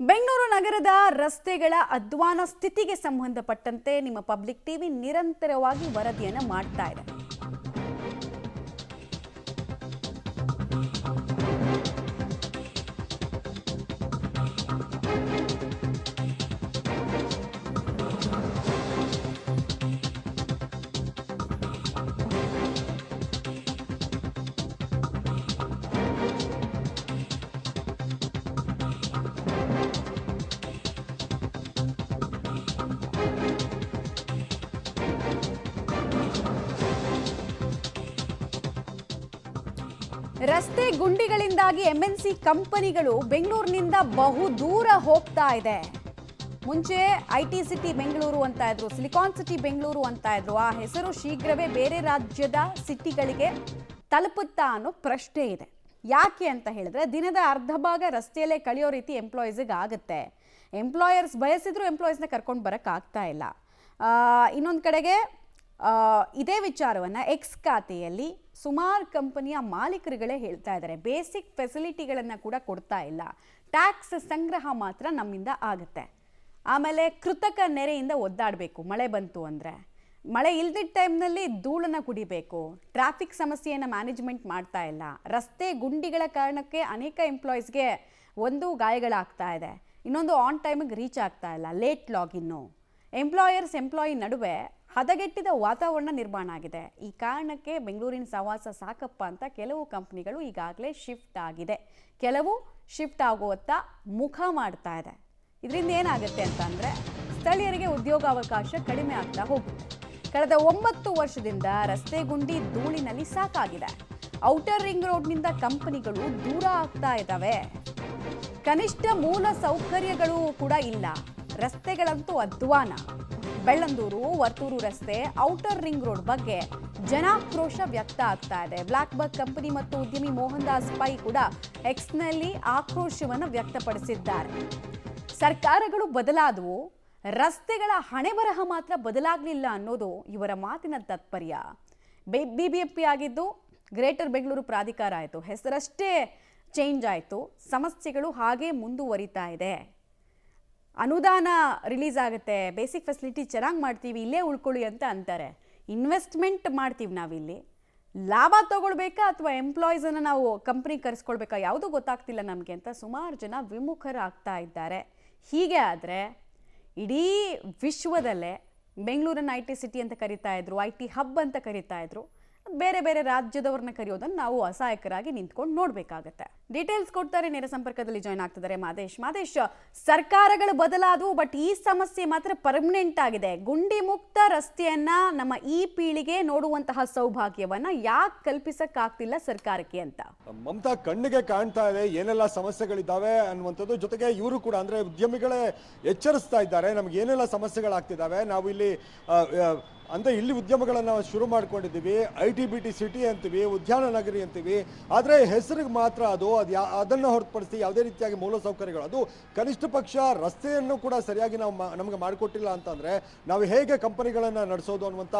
ಬೆಂಗಳೂರು ನಗರದ ರಸ್ತೆಗಳ ಅಧ್ವಾನ ಸ್ಥಿತಿಗೆ ಸಂಬಂಧಪಟ್ಟಂತೆ ನಿಮ್ಮ ಪಬ್ಲಿಕ್ ಟಿವಿ ನಿರಂತರವಾಗಿ ವರದಿಯನ್ನು ಮಾಡ್ತಾ ಇದೆ. ರಸ್ತೆ ಗುಂಡಿಗಳಿಂದಾಗಿ ಎಂಎನ್ಸಿ ಕಂಪನಿಗಳು ಬೆಂಗಳೂರಿನಿಂದ ಬಹು ದೂರ ಹೋಗ್ತಾ ಇದೆ. ಮುಂಚೆ ಐಟಿ ಸಿಟಿ ಬೆಂಗಳೂರು ಅಂತ ಇದ್ರು, ಸಿಲಿಕಾನ್ ಸಿಟಿ ಬೆಂಗಳೂರು ಅಂತ ಇದ್ರು. ಆ ಹೆಸರು ಶೀಘ್ರವೇ ಬೇರೆ ರಾಜ್ಯದ ಸಿಟಿಗಳಿಗೆ ತಲುಪುತ್ತಾ ಅನ್ನೋ ಪ್ರಶ್ನೆ ಇದೆ. ಯಾಕೆ ಅಂತ ಹೇಳಿದ್ರೆ ದಿನದ ಅರ್ಧ ಭಾಗ ರಸ್ತೆಯಲ್ಲೇ ಕಳೆಯೋ ರೀತಿ ಎಂಪ್ಲಾಯೀಸ್ಗೆ ಆಗುತ್ತೆ. ಎಂಪ್ಲಾಯರ್ಸ್ ಬಯಸಿದ್ರು ಎಂಪ್ಲಾಯೀಸ್ನ ಕರ್ಕೊಂಡು ಬರಕ್ಕೆ ಆಗ್ತಾ ಇಲ್ಲ. ಇನ್ನೊಂದು ಕಡೆಗೆ ಇದೇ ವಿಚಾರವನ್ನು ಎಕ್ಸ್ ಖಾತೆಯಲ್ಲಿ ಸುಮಾರು ಕಂಪನಿಯ ಮಾಲೀಕರುಗಳೇ ಹೇಳ್ತಾ ಇದ್ದಾರೆ. ಬೇಸಿಕ್ ಫೆಸಿಲಿಟಿಗಳನ್ನು ಕೂಡ ಕೊಡ್ತಾ ಇಲ್ಲ, ಟ್ಯಾಕ್ಸ್ ಸಂಗ್ರಹ ಮಾತ್ರ ನಮ್ಮಿಂದ ಆಗುತ್ತೆ. ಆಮೇಲೆ ಕೃತಕ ನೆರೆಯಿಂದ ಒದ್ದಾಡಬೇಕು. ಮಳೆ ಬಂತು ಅಂದರೆ ಮಳೆ ಇಲ್ದಿದ್ದ ಟೈಮ್ನಲ್ಲಿ ಧೂಳನ್ನು ಕುಡಿಬೇಕು. ಟ್ರಾಫಿಕ್ ಸಮಸ್ಯೆಯನ್ನು ಮ್ಯಾನೇಜ್ಮೆಂಟ್ ಮಾಡ್ತಾ ಇಲ್ಲ. ರಸ್ತೆ ಗುಂಡಿಗಳ ಕಾರಣಕ್ಕೆ ಅನೇಕ ಎಂಪ್ಲಾಯೀಸ್ಗೆ ಒಂದು ಗಾಯಗಳಾಗ್ತಾ ಇದೆ, ಇನ್ನೊಂದು ಆನ್ ಟೈಮಿಗೆ ರೀಚ್ ಆಗ್ತಾ ಇಲ್ಲ, ಲೇಟ್ ಲಾಗಿನ್ನು. ಎಂಪ್ಲಾಯಿ ನಡುವೆ ಹದಗೆಟ್ಟಿದ ವಾತಾವರಣ ನಿರ್ಮಾಣ ಆಗಿದೆ. ಈ ಕಾರಣಕ್ಕೆ ಬೆಂಗಳೂರಿನ ಸಹವಾಸ ಸಾಕಪ್ಪ ಅಂತ ಕೆಲವು ಕಂಪ್ನಿಗಳು ಈಗಾಗಲೇ ಶಿಫ್ಟ್ ಆಗಿದೆ, ಕೆಲವು ಶಿಫ್ಟ್ ಆಗುವತ್ತ ಮುಖ ಮಾಡ್ತಾ ಇದೆ. ಇದರಿಂದ ಏನಾಗುತ್ತೆ ಅಂತಂದರೆ ಸ್ಥಳೀಯರಿಗೆ ಉದ್ಯೋಗಾವಕಾಶ ಕಡಿಮೆ ಆಗ್ತಾ ಹೋಗುತ್ತೆ. ಕಳೆದ 9 ವರ್ಷದಿಂದ ರಸ್ತೆ ಗುಂಡಿ ಧೂಳಿನಲ್ಲಿ ಸಾಕಾಗಿದೆ. ಔಟರ್ ರಿಂಗ್ ರೋಡ್ನಿಂದ ಕಂಪನಿಗಳು ದೂರ ಆಗ್ತಾ ಇದ್ದಾವೆ. ಕನಿಷ್ಠ ಮೂಲ ಸೌಕರ್ಯಗಳು ಕೂಡ ಇಲ್ಲ. ರಸ್ತೆಗಳಂತೂ ಅಧ್ವಾನ. ಬೆಳ್ಳಂದೂರು ವರ್ತೂರು ರಸ್ತೆ ಔಟರ್ ರಿಂಗ್ ರೋಡ್ ಬಗ್ಗೆ ಜನಾಕ್ರೋಶ ವ್ಯಕ್ತ ಆಗ್ತಾ ಇದೆ. ಬ್ಲಾಕ್ ಬಕ್ ಕಂಪನಿ ಮತ್ತು ಉದ್ಯಮಿ ಮೋಹನ್ ದಾಸ್ ಪೈ ಕೂಡ ಎಕ್ಸ್ನಲ್ಲಿ ಆಕ್ರೋಶವನ್ನು ವ್ಯಕ್ತಪಡಿಸಿದ್ದಾರೆ. ಸರ್ಕಾರಗಳು ಬದಲಾದವು, ರಸ್ತೆಗಳ ಹಣೆಬರಹ ಮಾತ್ರ ಬದಲಾಗಲಿಲ್ಲ ಅನ್ನೋದು ಇವರ ಮಾತಿನ ತಾತ್ಪರ್ಯ. ಬಿಬಿಎಂಪಿ ಆಗಿದ್ದು ಗ್ರೇಟರ್ ಬೆಂಗಳೂರು ಪ್ರಾಧಿಕಾರ ಆಯಿತು, ಹೆಸರಷ್ಟೇ ಚೇಂಜ್ ಆಯಿತು, ಸಮಸ್ಯೆಗಳು ಹಾಗೇ ಮುಂದುವರಿತಾ ಇದೆ. ಅನುದಾನ ರಿಲೀಸ್ ಆಗುತ್ತೆ, ಬೇಸಿಕ್ ಫೆಸಿಲಿಟಿ ಚೆನ್ನಾಗಿ ಮಾಡ್ತೀವಿ, ಇಲ್ಲೇ ಉಳ್ಕೊಳ್ಳಿ ಅಂತ ಅಂತಾರೆ. ಇನ್ವೆಸ್ಟ್ಮೆಂಟ್ ಮಾಡ್ತೀವಿ ನಾವಿಲ್ಲಿ, ಲಾಭ ತಗೊಳ್ಬೇಕಾ ಅಥವಾ ಎಂಪ್ಲಾಯೀಸನ್ನು ನಾವು ಕಂಪ್ನಿಗೆ ಕರೆಸ್ಕೊಳ್ಬೇಕಾ ಯಾವುದೂ ಗೊತ್ತಾಗ್ತಿಲ್ಲ ನಮಗೆ ಅಂತ ಸುಮಾರು ಜನ ವಿಮುಖರಾಗ್ತಾ ಇದ್ದಾರೆ. ಹೀಗೆ ಆದರೆ ಇಡೀ ವಿಶ್ವದಲ್ಲೇ ಬೆಂಗಳೂರನ್ನು ಐಟಿ ಸಿಟಿ ಅಂತ ಕರಿತಾ ಇದ್ರು, ಐಟಿ ಹಬ್ ಅಂತ ಕರಿತಾ ಇದ್ರು. ಬೇರೆ ಬೇರೆ ರಾಜ್ಯದವ್ರನ್ನ ಕರೆಯೋದನ್ನು ನಾವು ಅಸಹಾಯಕರಾಗಿ ನಿಂತ್ಕೊಂಡು ನೋಡಬೇಕಾಗತ್ತೆ. ಡೀಟೇಲ್ಸ್ ಕೊಡ್ತಾರೆ, ನೇರ ಸಂಪರ್ಕದಲ್ಲಿ ಜಾಯ್ನ್ ಆಗ್ತಿದ್ದಾರೆ ಮಾದೇಶ್. ಸರ್ಕಾರಗಳು ಬದಲಾದವು, ಬಟ್ ಈ ಸಮಸ್ಯೆ ಮಾತ್ರ ಪರ್ಮನೆಂಟ್ ಆಗಿದೆ. ಗುಂಡಿ ಮುಕ್ತ ರಸ್ತೆಯನ್ನ ನಮ್ಮ ಈ ಪೀಳಿಗೆ ನೋಡುವಂತಹ ಸೌಭಾಗ್ಯವನ್ನ ಯಾಕೆ ಕಲ್ಪಿಸಕ್ಕಾಗ್ತಿಲ್ಲ ಸರ್ಕಾರಕ್ಕೆ ಅಂತ ಮಮತಾ ಕಣ್ಣಿಗೆ ಕಾಣ್ತಾ ಇದೆ ಏನೆಲ್ಲ ಸಮಸ್ಯೆಗಳಿದ್ದಾವೆ ಅನ್ನುವಂಥದ್ದು. ಜೊತೆಗೆ ಇವರು ಕೂಡ ಅಂದ್ರೆ ಉದ್ಯಮಿಗಳೇ ಎಚ್ಚರಿಸ್ತಾ ಇದ್ದಾರೆ, ನಮ್ಗೆ ಏನೆಲ್ಲ ಸಮಸ್ಯೆಗಳಾಗ್ತಿದ್ದಾವೆ. ನಾವು ಇಲ್ಲಿ ಅಂದರೆ ಇಲ್ಲಿ ಉದ್ಯಮಗಳನ್ನು ಶುರು ಮಾಡ್ಕೊಂಡಿದ್ದೀವಿ, ITBT ಸಿಟಿ ಅಂತೀವಿ, ಉದ್ಯಾನ ನಗರಿ ಅಂತೀವಿ. ಆದರೆ ಹೆಸರಿಗೆ ಮಾತ್ರ ಅದನ್ನು ಹೊರತುಪಡಿಸಿ ಯಾವುದೇ ರೀತಿಯಾಗಿ ಮೂಲಸೌಕರ್ಯಗಳು, ಅದು ಕನಿಷ್ಠ ಪಕ್ಷ ರಸ್ತೆಯನ್ನು ಕೂಡ ಸರಿಯಾಗಿ ನಮಗೆ ಮಾಡಿಕೊಟ್ಟಿಲ್ಲ ಅಂತಂದರೆ ನಾವು ಹೇಗೆ ಕಂಪನಿಗಳನ್ನು ನಡೆಸೋದು ಅನ್ನುವಂಥ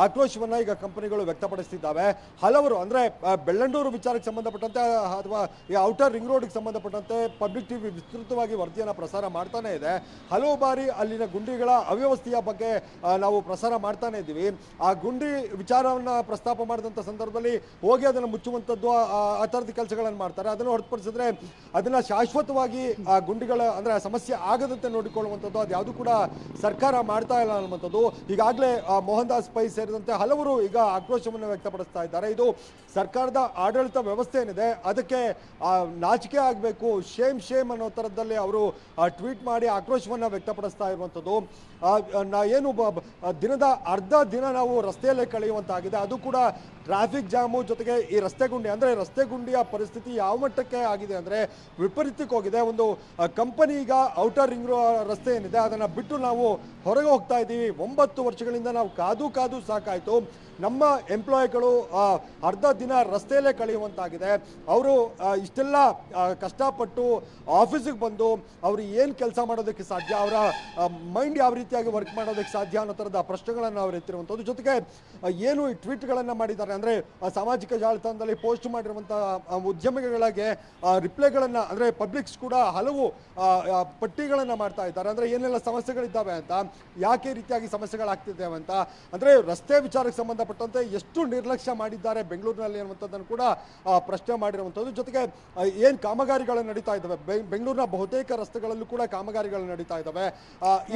ಆಕ್ರೋಶವನ್ನು ಈಗ ಕಂಪನಿಗಳು ವ್ಯಕ್ತಪಡಿಸ್ತಿದ್ದಾವೆ. ಹಲವರು ಅಂದರೆ ಬೆಳ್ಳಂಡೂರು ವಿಚಾರಕ್ಕೆ ಸಂಬಂಧಪಟ್ಟಂತೆ ಅಥವಾ ಈ ಔಟರ್ ರಿಂಗ್ ರೋಡ್ಗೆ ಸಂಬಂಧಪಟ್ಟಂತೆ ಪಬ್ಲಿಕ್ ಟಿವಿ ವಿಸ್ತೃತವಾಗಿ ವರದಿಯನ್ನು ಪ್ರಸಾರ ಮಾಡ್ತಾನೆ ಇದೆ. ಹಲವು ಬಾರಿ ಅಲ್ಲಿನ ಗುಂಡಿಗಳ ಅವ್ಯವಸ್ಥೆಯ ಬಗ್ಗೆ ನಾವು ಪ್ರಸಾರ ಮಾಡ್ತಾನೆ ಇದ್ದೀವಿ. ಆ ಗುಂಡಿ ವಿಚಾರವನ್ನು ಪ್ರಸ್ತಾಪ ಮಾಡಿದಂಥ ಸಂದರ್ಭದಲ್ಲಿ ಹೋಗಿ ಅದನ್ನು ಮುಚ್ಚುವಂಥದ್ದು, ಆ ಥರದ ಕೆಲಸಗಳನ್ನು ಮಾಡ್ತಾರೆ. ಅದನ್ನು ಹೊರತುಪಡಿಸಿದ್ರೆ ಅದನ್ನು ಶಾಶ್ವತವಾಗಿ ಆ ಗುಂಡಿಗಳ ಅಂದರೆ ಸಮಸ್ಯೆ ಆಗದಂತೆ ನೋಡಿಕೊಳ್ಳುವಂಥದ್ದು ಅದು ಯಾವುದು ಕೂಡ ಸರ್ಕಾರ ಮಾಡ್ತಾ ಇಲ್ಲ ಅನ್ನುವಂಥದ್ದು. ಈಗಾಗಲೇ ಮೋಹನ್ ದಾಸ್ ಪೈ ಸೇರಿದಂತೆ ಹಲವರು ಈಗ ಆಕ್ರೋಶವನ್ನು ವ್ಯಕ್ತಪಡಿಸ್ತಾ ಇದ್ದಾರೆ. ಇದು ಸರ್ಕಾರದ ಆಡಳಿತ ವ್ಯವಸ್ಥೆ ಏನಿದೆ ಅದಕ್ಕೆ ನಾಚಿಕೆ ಆಗಬೇಕು, ಶೇಮ್ ಅನ್ನೋ ಥರದಲ್ಲಿ ಅವರು ಟ್ವೀಟ್ ಮಾಡಿ ಆಕ್ರೋಶವನ್ನು ವ್ಯಕ್ತಪಡಿಸ್ತಾ ಇರುವಂಥದ್ದು. ಏನು ದಿನದ ಅರ್ಧ ದಿನ ನಾವು ರಸ್ತೆಯಲ್ಲೇ ಕಳೆಯುವಂತಾಗಿದೆ, ಅದು ಕೂಡ ಟ್ರಾಫಿಕ್ ಜಾಮು ಜೊತೆಗೆ ಈ ರಸ್ತೆ ಗುಂಡಿ. ಅಂದರೆ ರಸ್ತೆ ಗುಂಡಿಯ ಪರಿಸ್ಥಿತಿ ಯಾವ ಮಟ್ಟಕ್ಕೆ ಆಗಿದೆ ಅಂದರೆ ವಿಪರೀತಕ್ಕೆ ಹೋಗಿದೆ. ಒಂದು ಕಂಪನಿ ಈಗ ಔಟರ್ ರಿಂಗ್ ರಸ್ತೆ ಏನಿದೆ ಅದನ್ನು ಬಿಟ್ಟು ನಾವು ಹೊರಗೆ ಹೋಗ್ತಾ ಇದ್ದೀವಿ. 9 ವರ್ಷಗಳಿಂದ ನಾವು ಕಾದು ಸಾಕಾಯಿತು. ನಮ್ಮ ಎಂಪ್ಲಾಯಿಗಳು ಅರ್ಧ ದಿನ ರಸ್ತೆಯಲ್ಲೇ ಕಳೆಯುವಂತಾಗಿದೆ. ಅವರು ಇಷ್ಟೆಲ್ಲ ಕಷ್ಟಪಟ್ಟು ಆಫೀಸಿಗೆ ಬಂದು ಅವರು ಏನು ಕೆಲಸ ಮಾಡೋದಕ್ಕೆ ಸಾಧ್ಯ, ಅವರ ಮೈಂಡ್ ಯಾವ ರೀತಿಯಾಗಿ ವರ್ಕ್ ಮಾಡೋದಕ್ಕೆ ಸಾಧ್ಯ ಅನ್ನೋ ಥರದ ಪ್ರಶ್ನೆಗಳನ್ನು ಅವರು ಎತ್ತಿರುವಂಥದ್ದು. ಜೊತೆಗೆ ಏನು ಈ ಟ್ವೀಟ್ಗಳನ್ನು ಮಾಡಿದ್ದಾರೆ ಅಂದರೆ ಸಾಮಾಜಿಕ ಜಾಲತಾಣದಲ್ಲಿ ಪೋಸ್ಟ್ ಮಾಡಿರುವಂಥ ಉದ್ಯಮಿಗಳಿಗೆ ರಿಪ್ಲೈಗಳನ್ನು ಅಂದರೆ ಪಬ್ಲಿಕ್ಸ್ ಕೂಡ ಹಲವು ಪಟ್ಟಿಗಳನ್ನು ಮಾಡ್ತಾ ಇದ್ದಾರೆ. ಅಂದರೆ ಏನೆಲ್ಲ ಸಮಸ್ಯೆಗಳಿದ್ದಾವೆ ಅಂತ, ಯಾಕೆ ಈ ರೀತಿಯಾಗಿ ಸಮಸ್ಯೆಗಳಾಗ್ತಿದ್ದಾವೆ ಅಂತ, ಅಂದರೆ ರಸ್ತೆ ವಿಚಾರಕ್ಕೆ ಸಂಬಂಧಪಟ್ಟಂತೆ ಎಷ್ಟು ನಿರ್ಲಕ್ಷ್ಯ ಮಾಡಿದ್ದಾರೆ ಬೆಂಗಳೂರಿನಲ್ಲಿ ಅನ್ನುವಂಥದ್ದನ್ನು ಕೂಡ ಪ್ರಶ್ನೆ ಮಾಡಿರುವಂಥದ್ದು. ಜೊತೆಗೆ ಏನು ಕಾಮಗಾರಿಗಳು ನಡೀತಾ ಇದ್ದಾವೆ, ಬೆಂಗಳೂರಿನ ಬಹುತೇಕ ರಸ್ತೆಗಳಲ್ಲೂ ಕೂಡ ಕಾಮಗಾರಿಗಳು ನಡೀತಾ ಇದ್ದಾವೆ.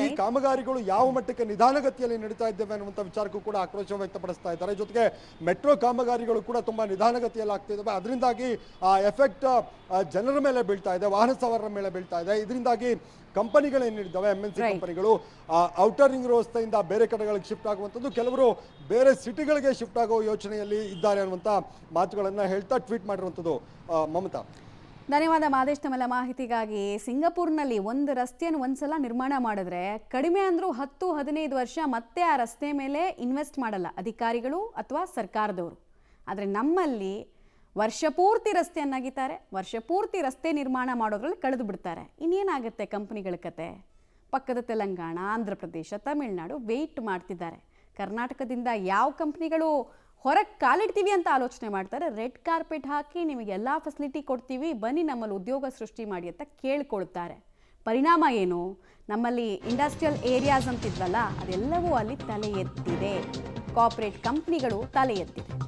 ಈ ಕಾಮಗಾರಿಗಳು ಯಾವ ಮಟ್ಟಕ್ಕೆ ನಿಧಾನಗತಿಯಲ್ಲಿ ನಡೀತಾ ಇದ್ದಾವೆ ಅನ್ನುವಂಥ ವಿಚಾರಕ್ಕೂ ಕೂಡ ಆಕ್ರೋಶ ವ್ಯಕ್ತಪಡಿಸ್ತಾ ಇದ್ದಾರೆ. ಜೊತೆಗೆ ಮೆಟ್ರೋ ಕಾಮಗಾರಿಗಳು ಕೂಡ ತುಂಬಾ ನಿಧಾನಗತಿಯಲ್ಲಿ ಆಗ್ತಿದ್ದಾವೆ. ಅದರಿಂದಾಗಿ ಆ ಎಫೆಕ್ಟ್ ಜನರ ಮೇಲೆ ಬೀಳ್ತಾ ಇದೆ, ವಾಹನ ಸವಾರರ ಮೇಲೆ ಬೀಳ್ತಾ ಇದೆ. ಇದರಿಂದಾಗಿ ಕಂಪನಿಗಳೇನಿದ್ದಾವೆ MNC ಕಂಪನಿಗಳು ಔಟರ್ ರಿಂಗ್ ರಸ್ತೆಯಿಂದ ಬೇರೆ ಕಡೆಗಳಿಗೆ ಶಿಫ್ಟ್ ಆಗುವಂಥದ್ದು, ಕೆಲವರು ಬೇರೆ ಸಿಟಿಗಳಿಗೆ ಶಿಫ್ಟ್ ಆಗೋ ಯೋಚನೆಯಲ್ಲಿ ಇದ್ದಾರೆ ಅನ್ನುವಂಥ ಮಾತುಗಳನ್ನು ಹೇಳ್ತಾ ಟ್ವೀಟ್ ಮಾಡಿರುವಂಥದ್ದು. ಮಮತಾ, ಧನ್ಯವಾದ ಮಾದೇಶ್, ತಮ್ಮೆಲ್ಲ ಮಾಹಿತಿಗಾಗಿ. ಸಿಂಗಪೂರ್ನಲ್ಲಿ ಒಂದು ರಸ್ತೆಯನ್ನು ಒಂದ್ಸಲ ನಿರ್ಮಾಣ ಮಾಡಿದ್ರೆ ಕಡಿಮೆ ಅಂದರೂ 10-15 ವರ್ಷ ಮತ್ತೆ ಆ ರಸ್ತೆ ಮೇಲೆ ಇನ್ವೆಸ್ಟ್ ಮಾಡಲ್ಲ ಅಧಿಕಾರಿಗಳು ಅಥವಾ ಸರ್ಕಾರದವರು. ಆದರೆ ನಮ್ಮಲ್ಲಿ ವರ್ಷ ಪೂರ್ತಿ ರಸ್ತೆಯನ್ನು ಅಗಿತಾರೆ, ವರ್ಷ ಪೂರ್ತಿ ರಸ್ತೆ ನಿರ್ಮಾಣ ಮಾಡೋದ್ರಲ್ಲಿ ಕಳೆದು ಬಿಡ್ತಾರೆ. ಇನ್ನೇನಾಗುತ್ತೆ ಕಂಪ್ನಿಗಳ ಕತೆ? ಪಕ್ಕದ ತೆಲಂಗಾಣ, ಆಂಧ್ರ ಪ್ರದೇಶ, ತಮಿಳುನಾಡು ವೆಯ್ಟ್ ಮಾಡ್ತಿದ್ದಾರೆ. ಕರ್ನಾಟಕದಿಂದ ಯಾವ ಕಂಪ್ನಿಗಳು ಹೊರಗೆ ಕಾಲಿಡ್ತೀವಿ ಅಂತ ಆಲೋಚನೆ ಮಾಡ್ತಾರೆ. ರೆಡ್ ಕಾರ್ಪೆಟ್ ಹಾಕಿ ನಿಮಗೆಲ್ಲ ಫೆಸಿಲಿಟಿ ಕೊಡ್ತೀವಿ, ಬನ್ನಿ ನಮ್ಮಲ್ಲಿ ಉದ್ಯೋಗ ಸೃಷ್ಟಿ ಮಾಡಿ ಅಂತ ಕೇಳ್ಕೊಳ್ತಾರೆ. ಪರಿಣಾಮ ಏನು? ನಮ್ಮಲ್ಲಿ ಇಂಡಸ್ಟ್ರಿಯಲ್ ಏರಿಯಾಸ್ ಅಂತಿದ್ವಲ್ಲ, ಅದೆಲ್ಲವೂ ಅಲ್ಲಿ ತಲೆ ಎತ್ತಿದೆ. ಕಾರ್ಪೊರೇಟ್ ಕಂಪ್ನಿಗಳು ತಲೆ ಎತ್ತಿದೆ.